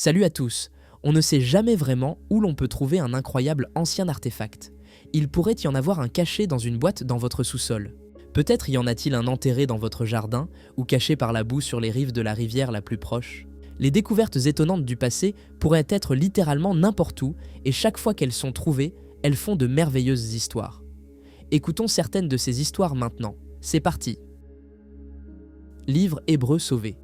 Salut à tous. On ne sait jamais vraiment où l'on peut trouver un incroyable ancien artefact. Il pourrait y en avoir un caché dans une boîte dans votre sous-sol. Peut-être y en a-t-il un enterré dans votre jardin ou caché par la boue sur les rives de la rivière la plus proche. Les découvertes étonnantes du passé pourraient être littéralement n'importe où et chaque fois qu'elles sont trouvées, elles font de merveilleuses histoires. Écoutons certaines de ces histoires maintenant. C'est parti. Livre hébreu sauvé.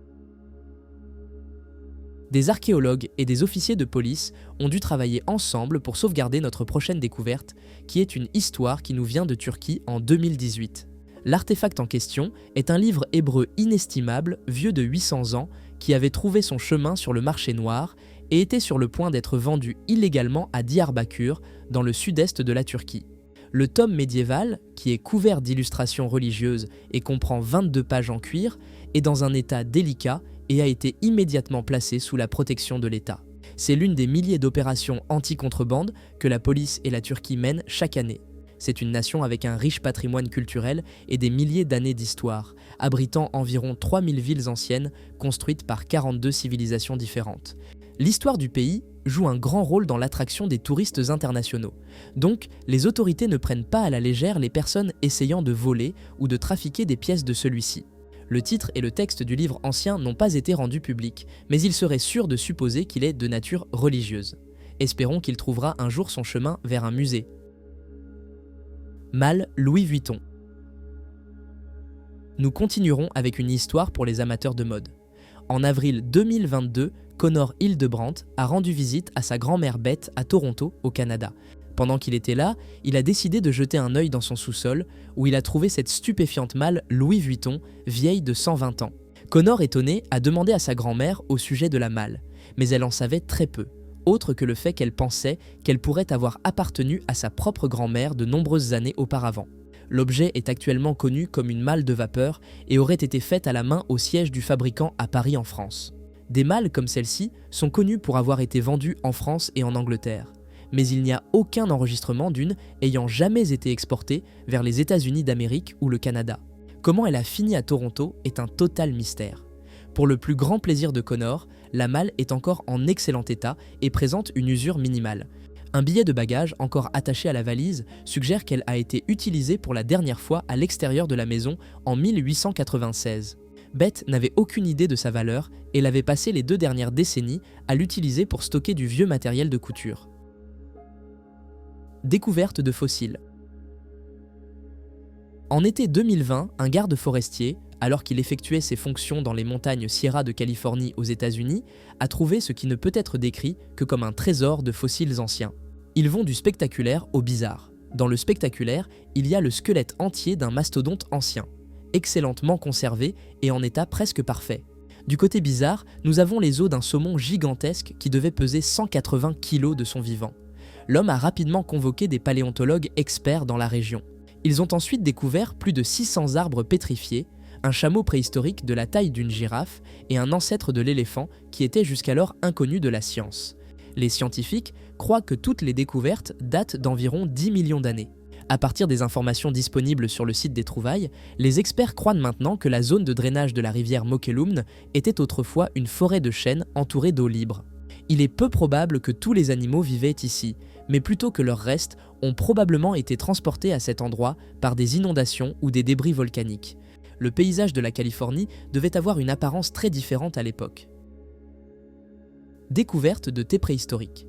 Des archéologues et des officiers de police ont dû travailler ensemble pour sauvegarder notre prochaine découverte, qui est une histoire qui nous vient de Turquie en 2018. L'artefact en question est un livre hébreu inestimable, vieux de 800 ans, qui avait trouvé son chemin sur le marché noir et était sur le point d'être vendu illégalement à Diyarbakır, dans le sud-est de la Turquie. Le tome médiéval, qui est couvert d'illustrations religieuses et comprend 22 pages en cuir, est dans un état délicat et a été immédiatement placé sous la protection de l'État. C'est l'une des milliers d'opérations anti-contrebande que la police et la Turquie mènent chaque année. C'est une nation avec un riche patrimoine culturel et des milliers d'années d'histoire, abritant environ 3000 villes anciennes construites par 42 civilisations différentes. L'histoire du pays joue un grand rôle dans l'attraction des touristes internationaux. Donc, les autorités ne prennent pas à la légère les personnes essayant de voler ou de trafiquer des pièces de celui-ci. Le titre et le texte du livre ancien n'ont pas été rendus publics, mais il serait sûr de supposer qu'il est de nature religieuse. Espérons qu'il trouvera un jour son chemin vers un musée. Malle Louis Vuitton. Nous continuerons avec une histoire pour les amateurs de mode. En avril 2022, Connor Hildebrandt a rendu visite à sa grand-mère Beth à Toronto, au Canada. Pendant qu'il était là, il a décidé de jeter un œil dans son sous-sol, où il a trouvé cette stupéfiante malle Louis Vuitton, vieille de 120 ans. Connor, étonné, a demandé à sa grand-mère au sujet de la malle, mais elle en savait très peu, autre que le fait qu'elle pensait qu'elle pourrait avoir appartenu à sa propre grand-mère de nombreuses années auparavant. L'objet est actuellement connu comme une malle de vapeur et aurait été faite à la main au siège du fabricant à Paris en France. Des malles comme celle-ci sont connues pour avoir été vendues en France et en Angleterre. Mais il n'y a aucun enregistrement d'une ayant jamais été exportée vers les États-Unis d'Amérique ou le Canada. Comment elle a fini à Toronto est un total mystère. Pour le plus grand plaisir de Connor, la malle est encore en excellent état et présente une usure minimale. Un billet de bagage encore attaché à la valise suggère qu'elle a été utilisée pour la dernière fois à l'extérieur de la maison en 1896. Beth n'avait aucune idée de sa valeur et l'avait passé les 2 dernières décennies à l'utiliser pour stocker du vieux matériel de couture. Découverte de fossiles. En été 2020, un garde forestier, alors qu'il effectuait ses fonctions dans les montagnes Sierra de Californie aux États-Unis, a trouvé ce qui ne peut être décrit que comme un trésor de fossiles anciens. Ils vont du spectaculaire au bizarre. Dans le spectaculaire, il y a le squelette entier d'un mastodonte ancien, excellemment conservé et en état presque parfait. Du côté bizarre, nous avons les os d'un saumon gigantesque qui devait peser 180 kg de son vivant. L'homme a rapidement convoqué des paléontologues experts dans la région. Ils ont ensuite découvert plus de 600 arbres pétrifiés, un chameau préhistorique de la taille d'une girafe et un ancêtre de l'éléphant qui était jusqu'alors inconnu de la science. Les scientifiques croient que toutes les découvertes datent d'environ 10 millions d'années. À partir des informations disponibles sur le site des trouvailles, les experts croient maintenant que la zone de drainage de la rivière Mokelumne était autrefois une forêt de chênes entourée d'eau libre. Il est peu probable que tous les animaux vivaient ici, mais plutôt que leurs restes ont probablement été transportés à cet endroit par des inondations ou des débris volcaniques. Le paysage de la Californie devait avoir une apparence très différente à l'époque. Découverte de thé préhistorique.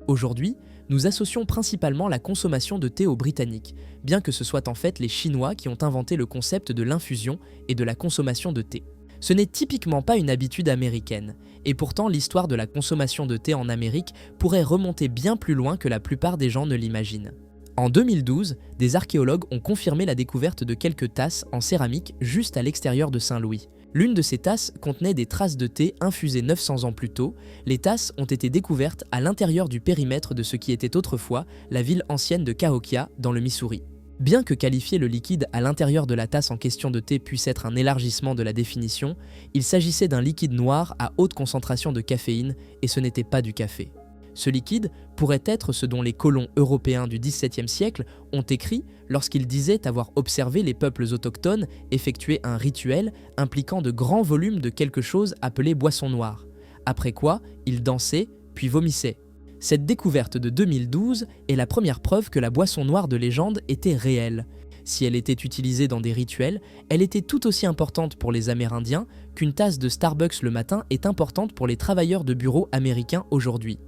Aujourd'hui, nous associons principalement la consommation de thé aux Britanniques, bien que ce soit en fait les Chinois qui ont inventé le concept de l'infusion et de la consommation de thé. Ce n'est typiquement pas une habitude américaine, et pourtant l'histoire de la consommation de thé en Amérique pourrait remonter bien plus loin que la plupart des gens ne l'imaginent. En 2012, des archéologues ont confirmé la découverte de quelques tasses en céramique juste à l'extérieur de Saint-Louis. L'une de ces tasses contenait des traces de thé infusées 900 ans plus tôt. Les tasses ont été découvertes à l'intérieur du périmètre de ce qui était autrefois la ville ancienne de Cahokia, dans le Missouri. Bien que qualifier le liquide à l'intérieur de la tasse en question de thé puisse être un élargissement de la définition, il s'agissait d'un liquide noir à haute concentration de caféine et ce n'était pas du café. Ce liquide pourrait être ce dont les colons européens du XVIIe siècle ont écrit lorsqu'ils disaient avoir observé les peuples autochtones effectuer un rituel impliquant de grands volumes de quelque chose appelé boisson noire, après quoi ils dansaient puis vomissaient. Cette découverte de 2012 est la première preuve que la boisson noire de légende était réelle. Si elle était utilisée dans des rituels, elle était tout aussi importante pour les Amérindiens qu'une tasse de Starbucks le matin est importante pour les travailleurs de bureau américains aujourd'hui.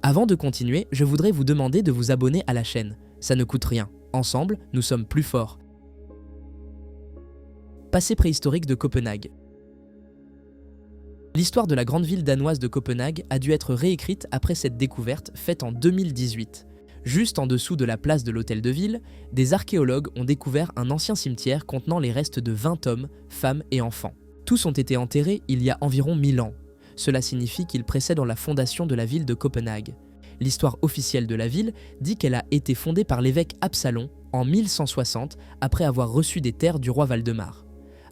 Avant de continuer, je voudrais vous demander de vous abonner à la chaîne. Ça ne coûte rien. Ensemble, nous sommes plus forts. Passé préhistorique de Copenhague. L'histoire de la grande ville danoise de Copenhague a dû être réécrite après cette découverte faite en 2018. Juste en dessous de la place de l'hôtel de ville, des archéologues ont découvert un ancien cimetière contenant les restes de 20 hommes, femmes et enfants. Tous ont été enterrés il y a environ 1000 ans. Cela signifie qu'ils précèdent la fondation de la ville de Copenhague. L'histoire officielle de la ville dit qu'elle a été fondée par l'évêque Absalon en 1160 après avoir reçu des terres du roi Valdemar.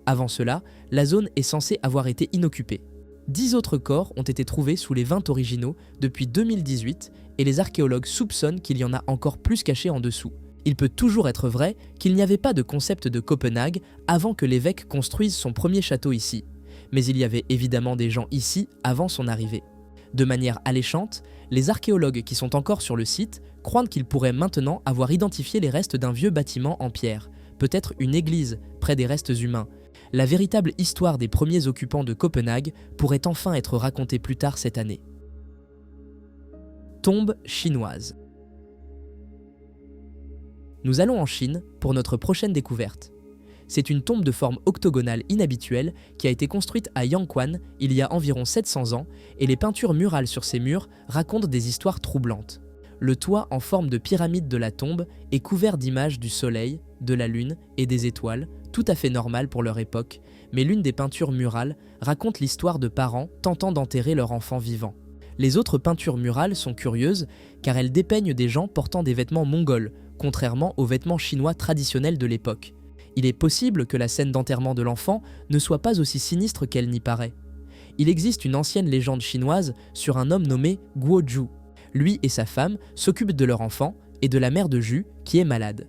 Avant cela, la zone est censée avoir été inoccupée. 10 autres corps ont été trouvés sous les 20 originaux depuis 2018 et les archéologues soupçonnent qu'il y en a encore plus cachés en dessous. Il peut toujours être vrai qu'il n'y avait pas de concept de Copenhague avant que l'évêque construise son premier château ici. Mais il y avait évidemment des gens ici avant son arrivée. De manière alléchante, les archéologues qui sont encore sur le site croient qu'ils pourraient maintenant avoir identifié les restes d'un vieux bâtiment en pierre, peut-être une église près des restes humains. La véritable histoire des premiers occupants de Copenhague pourrait enfin être racontée plus tard cette année. Tombe chinoise. Nous allons en Chine pour notre prochaine découverte. C'est une tombe de forme octogonale inhabituelle qui a été construite à Yangquan il y a environ 700 ans et les peintures murales sur ces murs racontent des histoires troublantes. Le toit en forme de pyramide de la tombe est couvert d'images du soleil, de la lune et des étoiles, tout à fait normal pour leur époque, mais l'une des peintures murales raconte l'histoire de parents tentant d'enterrer leur enfant vivant. Les autres peintures murales sont curieuses car elles dépeignent des gens portant des vêtements mongols, contrairement aux vêtements chinois traditionnels de l'époque. Il est possible que la scène d'enterrement de l'enfant ne soit pas aussi sinistre qu'elle n'y paraît. Il existe une ancienne légende chinoise sur un homme nommé Guo Ju. Lui et sa femme s'occupent de leur enfant et de la mère de Ju qui est malade.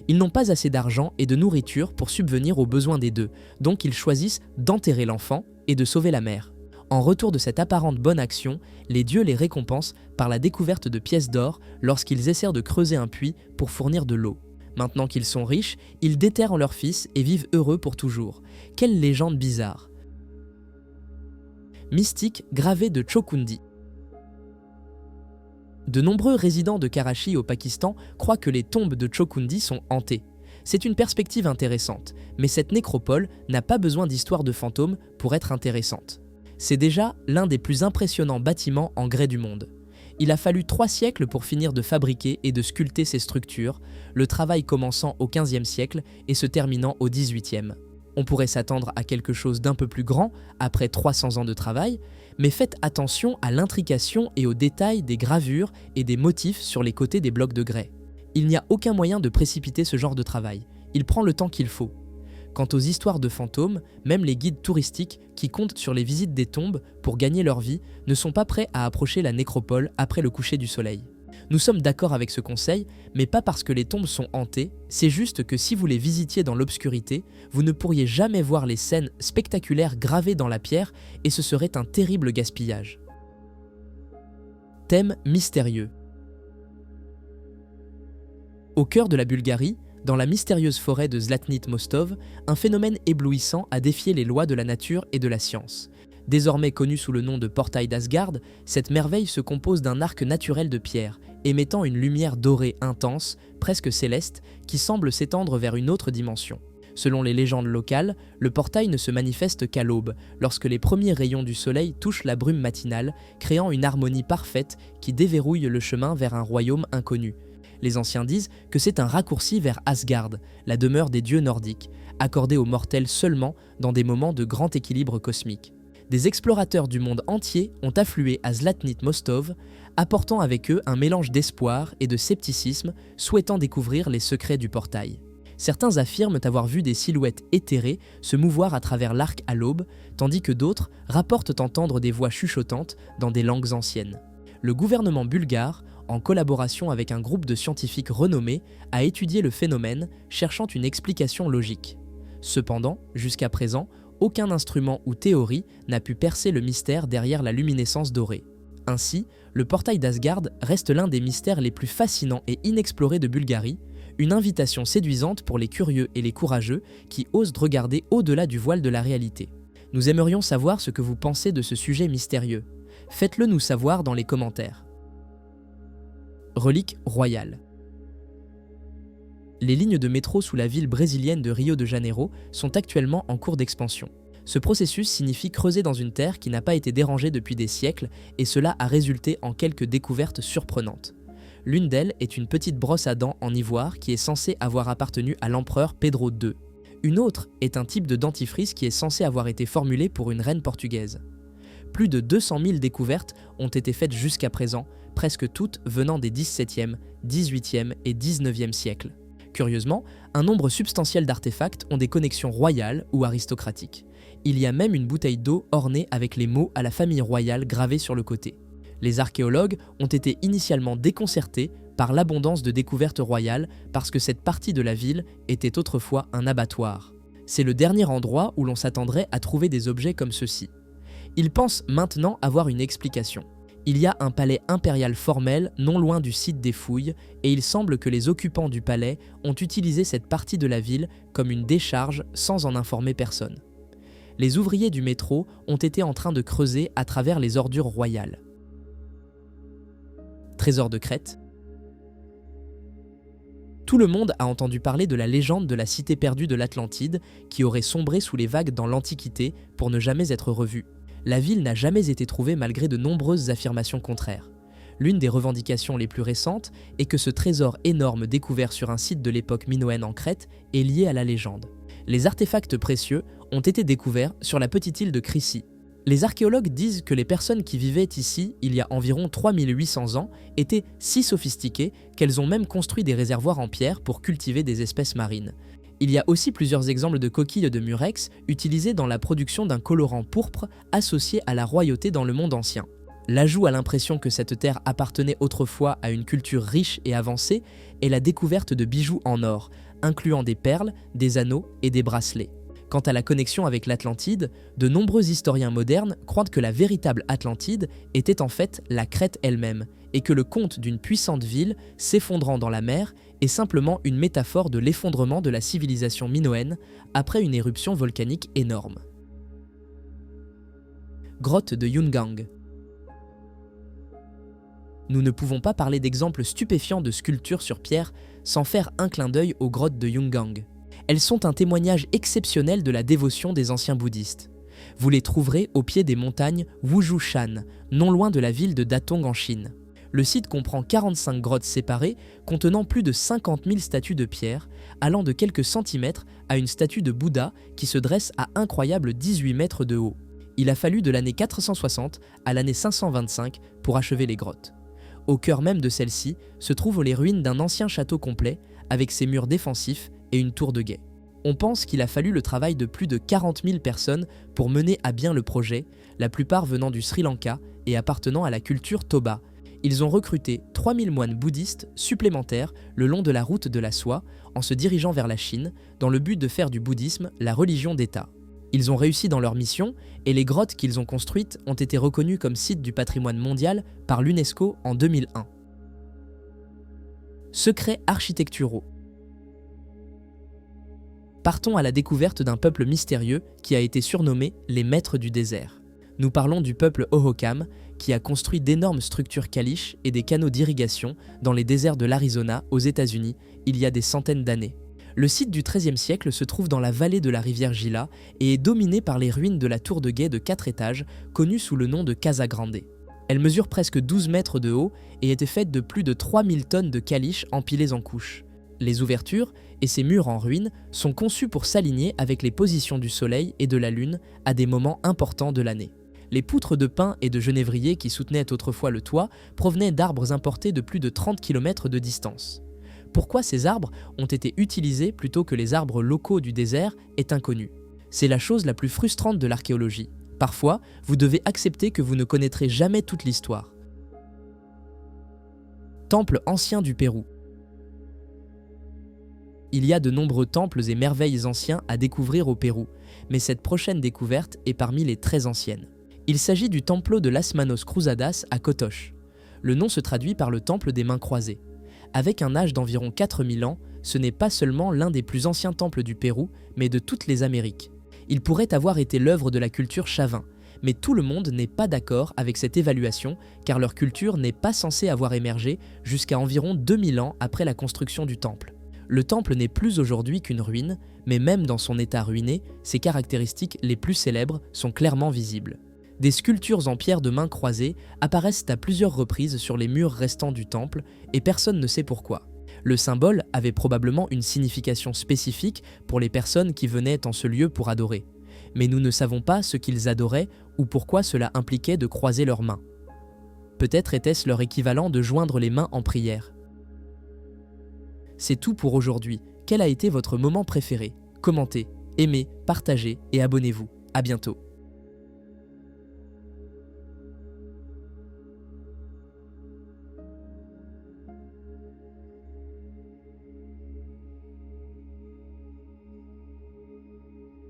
Ils n'ont pas assez d'argent et de nourriture pour subvenir aux besoins des deux, donc ils choisissent d'enterrer l'enfant et de sauver la mère. En retour de cette apparente bonne action, les dieux les récompensent par la découverte de pièces d'or lorsqu'ils essaient de creuser un puits pour fournir de l'eau. Maintenant qu'ils sont riches, ils déterrent leur fils et vivent heureux pour toujours. Quelle légende bizarre! Mystique gravée de Chokundi. De nombreux résidents de Karachi au Pakistan croient que les tombes de Chokundi sont hantées. C'est une perspective intéressante, mais cette nécropole n'a pas besoin d'histoire de fantômes pour être intéressante. C'est déjà l'un des plus impressionnants bâtiments en grès du monde. Il a fallu 3 siècles pour finir de fabriquer et de sculpter ces structures, le travail commençant au XVe siècle et se terminant au XVIIIe. On pourrait s'attendre à quelque chose d'un peu plus grand après 300 ans de travail, mais faites attention à l'intrication et aux détails des gravures et des motifs sur les côtés des blocs de grès. Il n'y a aucun moyen de précipiter ce genre de travail, il prend le temps qu'il faut. Quant aux histoires de fantômes, même les guides touristiques qui comptent sur les visites des tombes pour gagner leur vie ne sont pas prêts à approcher la nécropole après le coucher du soleil. Nous sommes d'accord avec ce conseil, mais pas parce que les tombes sont hantées, c'est juste que si vous les visitiez dans l'obscurité, vous ne pourriez jamais voir les scènes spectaculaires gravées dans la pierre et ce serait un terrible gaspillage. Thème mystérieux. Au cœur de la Bulgarie, dans la mystérieuse forêt de Zlatnit Mostov, un phénomène éblouissant a défié les lois de la nature et de la science. Désormais connu sous le nom de portail d'Asgard, cette merveille se compose d'un arc naturel de pierre, émettant une lumière dorée intense, presque céleste, qui semble s'étendre vers une autre dimension. Selon les légendes locales, le portail ne se manifeste qu'à l'aube, lorsque les premiers rayons du soleil touchent la brume matinale, créant une harmonie parfaite qui déverrouille le chemin vers un royaume inconnu. Les anciens disent que c'est un raccourci vers Asgard, la demeure des dieux nordiques, accordé aux mortels seulement dans des moments de grand équilibre cosmique. Des explorateurs du monde entier ont afflué à Zlatnit Mostov, apportant avec eux un mélange d'espoir et de scepticisme, souhaitant découvrir les secrets du portail. Certains affirment avoir vu des silhouettes éthérées se mouvoir à travers l'arc à l'aube, tandis que d'autres rapportent entendre des voix chuchotantes dans des langues anciennes. Le gouvernement bulgare, en collaboration avec un groupe de scientifiques renommés, a étudié le phénomène, cherchant une explication logique. Cependant, jusqu'à présent, aucun instrument ou théorie n'a pu percer le mystère derrière la luminescence dorée. Ainsi, le portail d'Asgard reste l'un des mystères les plus fascinants et inexplorés de Bulgarie, une invitation séduisante pour les curieux et les courageux qui osent regarder au-delà du voile de la réalité. Nous aimerions savoir ce que vous pensez de ce sujet mystérieux. Faites-le nous savoir dans les commentaires. Relique royale. Les lignes de métro sous la ville brésilienne de Rio de Janeiro sont actuellement en cours d'expansion. Ce processus signifie creuser dans une terre qui n'a pas été dérangée depuis des siècles, et cela a résulté en quelques découvertes surprenantes. L'une d'elles est une petite brosse à dents en ivoire qui est censée avoir appartenu à l'empereur Pedro II. Une autre est un type de dentifrice qui est censé avoir été formulé pour une reine portugaise. Plus de 200 000 découvertes ont été faites jusqu'à présent, presque toutes venant des XVIIe, XVIIIe et XIXe siècles. Curieusement, un nombre substantiel d'artefacts ont des connexions royales ou aristocratiques. Il y a même une bouteille d'eau ornée avec les mots à la famille royale gravés sur le côté. Les archéologues ont été initialement déconcertés par l'abondance de découvertes royales parce que cette partie de la ville était autrefois un abattoir. C'est le dernier endroit où l'on s'attendrait à trouver des objets comme ceux-ci. Ils pensent maintenant avoir une explication. Il y a un palais impérial formel non loin du site des fouilles et il semble que les occupants du palais ont utilisé cette partie de la ville comme une décharge sans en informer personne. Les ouvriers du métro ont été en train de creuser à travers les ordures royales. Trésor de Crète. Tout le monde a entendu parler de la légende de la cité perdue de l'Atlantide qui aurait sombré sous les vagues dans l'Antiquité pour ne jamais être revue. La ville n'a jamais été trouvée malgré de nombreuses affirmations contraires. L'une des revendications les plus récentes est que ce trésor énorme découvert sur un site de l'époque minoenne en Crète est lié à la légende. Les artefacts précieux ont été découverts sur la petite île de Chrysie. Les archéologues disent que les personnes qui vivaient ici il y a environ 3800 ans étaient si sophistiquées qu'elles ont même construit des réservoirs en pierre pour cultiver des espèces marines. Il y a aussi plusieurs exemples de coquilles de murex utilisées dans la production d'un colorant pourpre associé à la royauté dans le monde ancien. L'ajout à l'impression que cette terre appartenait autrefois à une culture riche et avancée est la découverte de bijoux en or, incluant des perles, des anneaux et des bracelets. Quant à la connexion avec l'Atlantide, de nombreux historiens modernes croient que la véritable Atlantide était en fait la Crète elle-même, et que le conte d'une puissante ville s'effondrant dans la mer est simplement une métaphore de l'effondrement de la civilisation minoenne après une éruption volcanique énorme. Grotte de Yungang. Nous ne pouvons pas parler d'exemples stupéfiants de sculptures sur pierre sans faire un clin d'œil aux grottes de Yungang. Elles sont un témoignage exceptionnel de la dévotion des anciens bouddhistes. Vous les trouverez au pied des montagnes Wuzhushan, non loin de la ville de Datong en Chine. Le site comprend 45 grottes séparées contenant plus de 50 000 statues de pierre, allant de quelques centimètres à une statue de Bouddha qui se dresse à incroyables 18 mètres de haut. Il a fallu de l'année 460 à l'année 525 pour achever les grottes. Au cœur même de celle-ci se trouvent les ruines d'un ancien château complet avec ses murs défensifs et une tour de guet. On pense qu'il a fallu le travail de plus de 40 000 personnes pour mener à bien le projet, la plupart venant du Sri Lanka et appartenant à la culture Toba. Ils ont recruté 3000 moines bouddhistes supplémentaires le long de la route de la soie en se dirigeant vers la Chine dans le but de faire du bouddhisme la religion d'État. Ils ont réussi dans leur mission et les grottes qu'ils ont construites ont été reconnues comme site du patrimoine mondial par l'UNESCO en 2001. Secrets architecturaux. Partons à la découverte d'un peuple mystérieux qui a été surnommé les maîtres du désert. Nous parlons du peuple Hohokam qui a construit d'énormes structures caliche et des canaux d'irrigation dans les déserts de l'Arizona aux États-Unis il y a des centaines d'années. Le site du XIIIe siècle se trouve dans la vallée de la rivière Gila et est dominé par les ruines de la tour de guet de 4 étages connue sous le nom de Casa Grande. Elle mesure presque 12 mètres de haut et était faite de plus de 3000 tonnes de caliche empilées en couches. Les ouvertures et ses murs en ruine sont conçus pour s'aligner avec les positions du soleil et de la lune à des moments importants de l'année. Les poutres de pin et de genévrier qui soutenaient autrefois le toit provenaient d'arbres importés de plus de 30 km de distance. Pourquoi ces arbres ont été utilisés plutôt que les arbres locaux du désert est inconnu. C'est la chose la plus frustrante de l'archéologie. Parfois, vous devez accepter que vous ne connaîtrez jamais toute l'histoire. Temple ancien du Pérou. Il y a de nombreux temples et merveilles anciens à découvrir au Pérou, mais cette prochaine découverte est parmi les très anciennes. Il s'agit du Templo de las Manos Cruzadas à Cotoche. Le nom se traduit par le temple des mains croisées. Avec un âge d'environ 4000 ans, ce n'est pas seulement l'un des plus anciens temples du Pérou, mais de toutes les Amériques. Il pourrait avoir été l'œuvre de la culture Chavin, mais tout le monde n'est pas d'accord avec cette évaluation car leur culture n'est pas censée avoir émergé jusqu'à environ 2000 ans après la construction du temple. Le temple n'est plus aujourd'hui qu'une ruine, mais même dans son état ruiné, ses caractéristiques les plus célèbres sont clairement visibles. Des sculptures en pierre de main croisée apparaissent à plusieurs reprises sur les murs restants du temple et personne ne sait pourquoi. Le symbole avait probablement une signification spécifique pour les personnes qui venaient en ce lieu pour adorer. Mais nous ne savons pas ce qu'ils adoraient ou pourquoi cela impliquait de croiser leurs mains. Peut-être était-ce leur équivalent de joindre les mains en prière. C'est tout pour aujourd'hui. Quel a été votre moment préféré? Commentez, aimez, partagez et abonnez-vous. À bientôt.